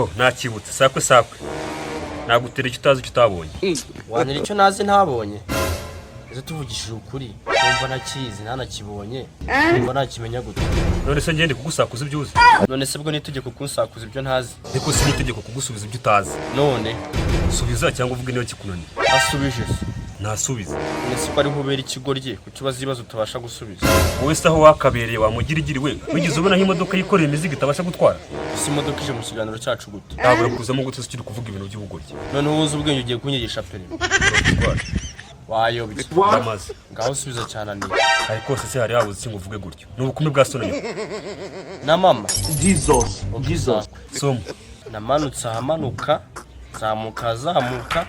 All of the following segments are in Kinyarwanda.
bro nakibutse sakwe nagutera icyo utazi icyo utabonye wanira icyo nazi ntabonye izo tuvugishije ukuri numva nakizi ntanakibonye numva nakimenya gute none se ngende kugusakuza ibyo uzi none se bwo nitegeko kunsakuza ibyo ntazi ariko si nitegeko kugusubiza ibyo utazi none subiza cyangwa uvuge niyo kikunaniye asubije ntasubiza nese ko ari hubera ikigorye ku kibazo ibibazo utabasha gusubiza wowe se aho wakabereye wamugirigiriwe wigeze ubona nk'imodoka yikoreye imizigo itabasha gutwara isi imodoka ije mu kiganiro cyacu gute ntabwo kuzamo gute ukiri kuvuga ibintu by'ubugoryi none ubuze ubwenge ugiye kunyigisha perime wayobye ndamaze ngaho usubiza cyane ani ariko se hari habuze iki ngo uvuge gutyo ni ubukumi bwa sonanya na mama Jesus. somo namanutse ahamanuka zamuka zatambuka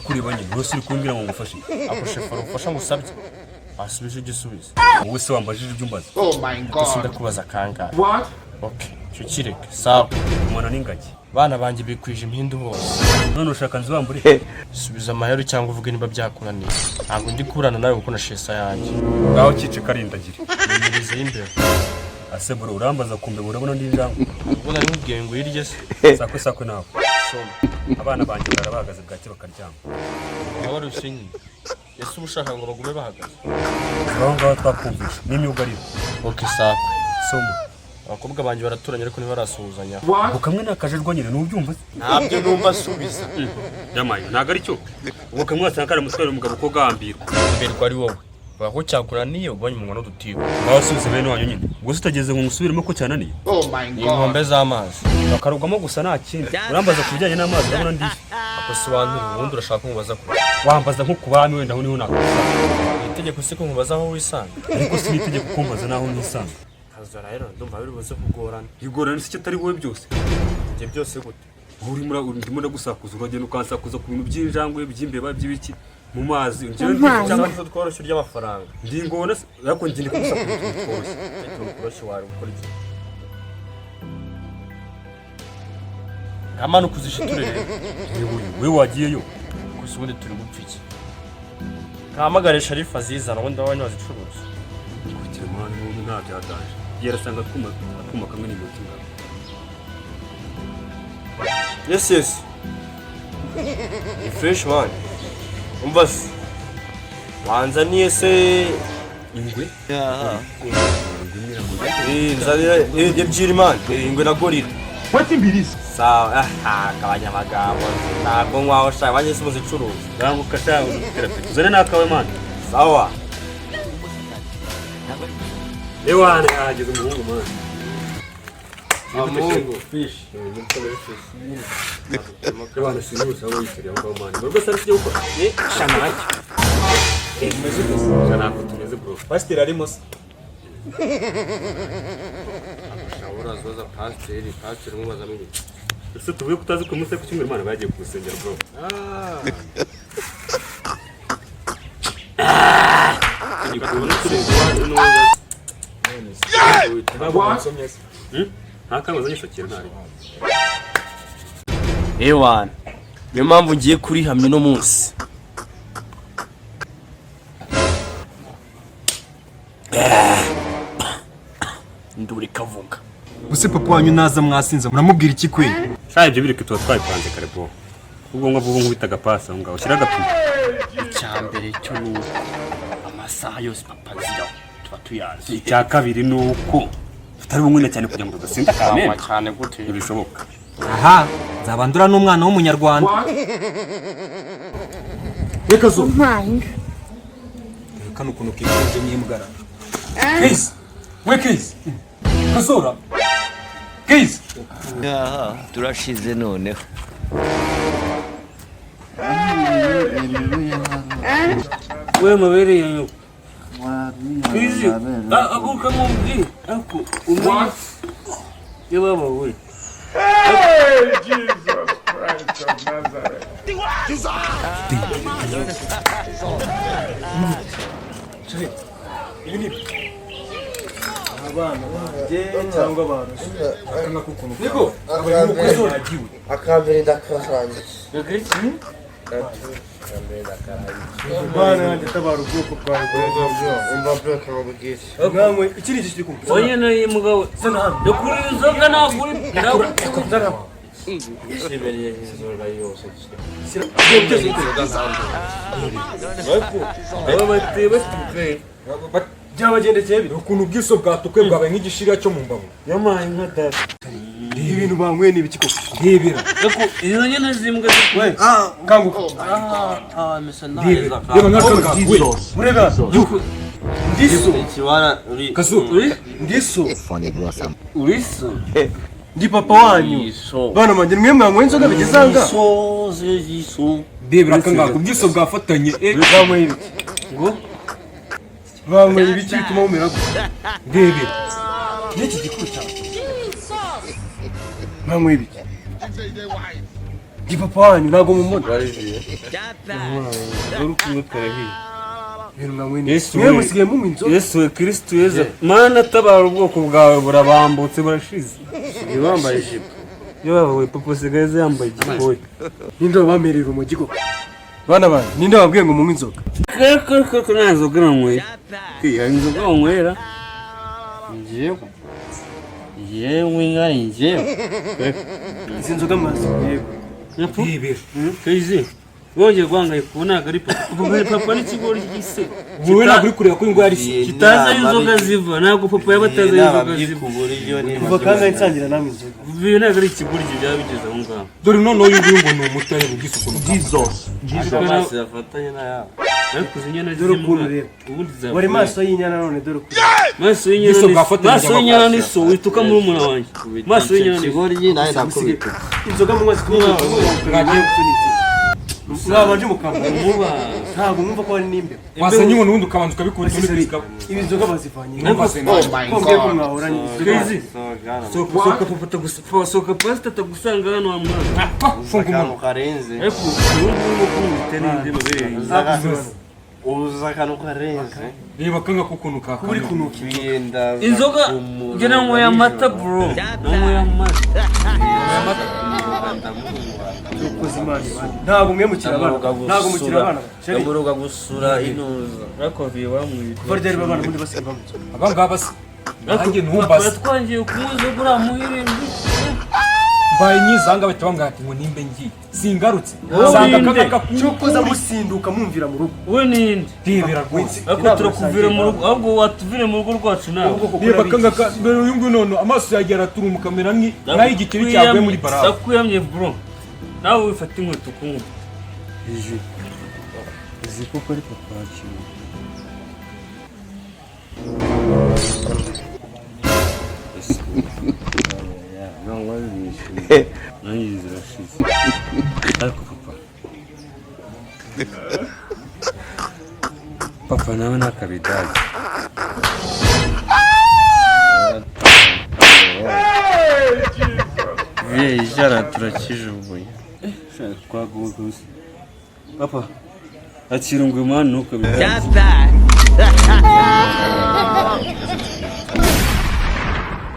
kureba nyine wese uri kumbwira ngo ngufashe ako shefaro ufasha ngusabye asubije igisubizo wowe se wambajije ibyo umbaza Oh my gusa God. ndakubaza kangahe What? okay cyo kireke sawa umwana n'ingagi bana banjye bikwije impindu hose none ushaka nzi wambure subiza amahero cyangwa uvuge niba byakunaniye ntabwo ndi kuburana nawe kuko na shesa yanjye ngaho kice karindagire menyereze y'imbere ase bro urambaza kumbe urabona ndi njangwe ubwo nari nkubwiye ngo yirye se sakwe nawe soma abana banjye barabahagaze bwacye bakaryama nawe ari usinyi ese uba ushaka ngo bagume bahagaze aho ngaho twakumvisha n'imyugariro okay sawa somo abakobwa banjye baraturanye ariko ntibarasuhuzanya ngo kamwe nakajerwa nyine n'ubyumva ntabyo numva asubiza yamaye ntago ari cyo ubwo kamwe wasanga kare mutwara umugabo ko gambirwa mbirwa ari wowe baho cyakuraniye ubonye umunwa n'udutibo ngaho subize bene wanyu nyine ubwo utageze ngo ngusubiremo ko cyananiye Oh my ni God. inkombe z'amazi bakarugwamo gusa nta kindi urambaza ku bijyanye n'amazi urabona ndi akosobanura ubundi urashaka kumubaza ko wambaza nko ku bami wenda aho niho nakubaza itegeko se ko nkubaza aho wisanga ariko si n'itegeko kumbaza naho nisanga hazara rero ndumva biri buze kugorana igorana si cyo atari wowe byose ibyo byose gute ndimo ndagusakuza uragenda ukansakuza ku bintu by'injangwe by'imbeba by'ibiki mu mazi cyangwa se tworoshye ry'amafaranga ndi ngona ariko njye ndi kugusakuza utuntu tworoshye ikintu koroshye wari gukora iki nkamanuka uzishiture rero we wagiyeyo gusa ubundi turi gupfa iki nkahamagare sharifa azizana ubundi abanye bazicuruza kugira mwana n'ubu nta byadaje yerasanga akuma kamwe n'intoki ngaho yes ni fresh man umva se wanzaniye se ingwe nzanira ebyiri man ingwe na gorira What in this? sawa gabanya amagambo ntabwo nkwaho shaka banye se muzicuruza banguka sha uduterape tuzane nakawe mana sawa ewana yageze umuhungu mana amungu fish ewana sinusa aho yitiriye aho mana urwo sari cyo gukora shanaki tumeze gusa shana ko tumeze bro pastor arimo se Ahora zoza pastor mubaza n'ubu ese tuvuye kutazi ko umunsi ku cyumweru mana bagiye ku rusengero bro Ewan niyo mpamvu ngiye kuri hamwe no munsi nduri kavuga Use papa wanyu naza mwasinze muramubwira iki kwe? Sha ibyo bireke tuba twabipanze kare bro ubwo ngavuga nkubita gapasa ngaho shira gapima icyambere cyo ni amasaha yose papa zira tuba tuyazi icya kabiri ni uko tutari bumwe cyane kugira ngo tudasinda kamere cyane gute ntibishoboka Aha, nzabandura n'umwana w'umunyarwanda. Reka zo. Reka nukuntu kikunje nyimbwara. Keys. We keys. Kasora. Keys. Aha, turashize noneho. we mabere yayo Keys. Aguka mumbi ako umwa yababa we Hey, Jesus Christ of Nazareth. cyangwa abantu. Akana kukuntu. Akambere ndakashanye. Bana yanjye tabara ubwoko bwawe. Umva byo kabugisi. Ngamwe ikiri kiri kumva. Oye naye mugabo. Yo kuri inzoga na kuri. Sibereye inzoga yose. Aba batebe tuve. Byabagendekeye biro. ukuntu ubwiso bwatukwe bwabaye nk'igishirira cyo mu mbavu. Yamaye nka data. Ibintu banyweye ni ibiki koko? Rebera. Yako izo nyene zimbwa. We, kanguka. Mesa Reba nk'akanga. Murega. Ndiso. Ikiwana uri Kazu. Ndiso. Uriso. Ndi papa wanyu. Bana manje nimwe mwanyweye inzoga bigezanga. Rebera kanga ubwiso bwafatanye. Banyweye ibiki? Ngo banyweye ibiki bituma mumera gutya? Rebera. N'iki gikuru cyawe. Banyweye ibiki? Ndi papa wanyu ntago mumubona. Dore kumwe karahiye. Ibintu mwanyweye. Yesu Mwe we. musigaye munywa inzoga. Yesu we Kristo yeza. Mana tabara ubwoko bwawe burabambutse burashize. Ibambaye ijipo. Yo we papa sigaye yambaye igipoye. Ninde wabamerera umujyi koko? Bana bana, ninde wabwiye ngo munywe inzoga? Keko nazo granwe. Iya inzoga onwera. njyewe yewe ngari njyewe Izi nzoga mwazinyweye. Yapu. Rebera. Kaize. Wongeye guhangaye kubona gari papa. Papa n'ikigori gise. Wowe ntabwo uri kureba ko ingwa yari se. Kitaza inzoga ziva ntabwo papa yabataza inzoga ziva. kuburyo ni Kuva kangahe nsangira namwe inzoga? Biyo ntabwo ari ikigori byaba bigeze aho ngaho. Dore noneho uyu nguyu ngo ni umutare ubwiso ukuntu. Jesus. amaso yafatanye n'ayabo Ariko zinyana Dore ukuntu rero. ubundi za. Wari maso y'inyana none dore ukuntu. Maso Ubwiso y'inyana. bwafatanye Maso y'inyana ni so wituka muri umuna wanjye. Maso y'inyana ni so. ikigoryi nawe ndakubita Inzoga munywa zituma mwagiye gusunika. Mwabanje mukamba. Muba. Ntabwo mwumva ko ari nimbe. Wasanye umuntu wundi ukabanza ukabikora undi bikaba. Ibi nzoga bazivanye. Oh Ko mwahoranye. Crazy. Soka papa tagusa soka pasta tagusanga hano wa mwana. Funga akantu umuntu. karenze Ariko ubu kumwite n'indi mabere. uza akantu karenze Reba kanga kukuntu kaka. Kuri kunuka. biyenda Inzoga ngira ngo ya mata bro. Ngo ya mata. Ukoze imana. Ntabwo mwe mukira abana. Ntabwo mukira abana. Sheri. gamuruga gusura inuza Ariko biye bamwita. Kuva ryari babana ubundi basiga bamutse. Abangaba se. Nanjye ntumbaze. Twangiye kumuza gura muhirembi. Mbaye nyizanga bahita bambwira ati ngo nimbe ngiye. Singarutse. Wowe Sanga ninde? kanga kakuru. Cyokoza musinduka mumvira mu rugo. We ninde? Rebera rwose. Ariko turakuvira mu rugo ahubwo watuvire mu rugo rwacu nawe. Reba kanga ka mbere uyu nguyu none amaso yagiye araturuma kamera nayo igikiri cyaguye muri barafu. Sakuyamye bro. Nawe wifata inkweto kumwe. Izi koko ari papa wacu. Nanjye zirashize. Ariko papa. Papa nawe nakabidaje. ijana turakijugunya Twaguwe gusa. Papa. Akira ngo imana nuko bidaje. Just that.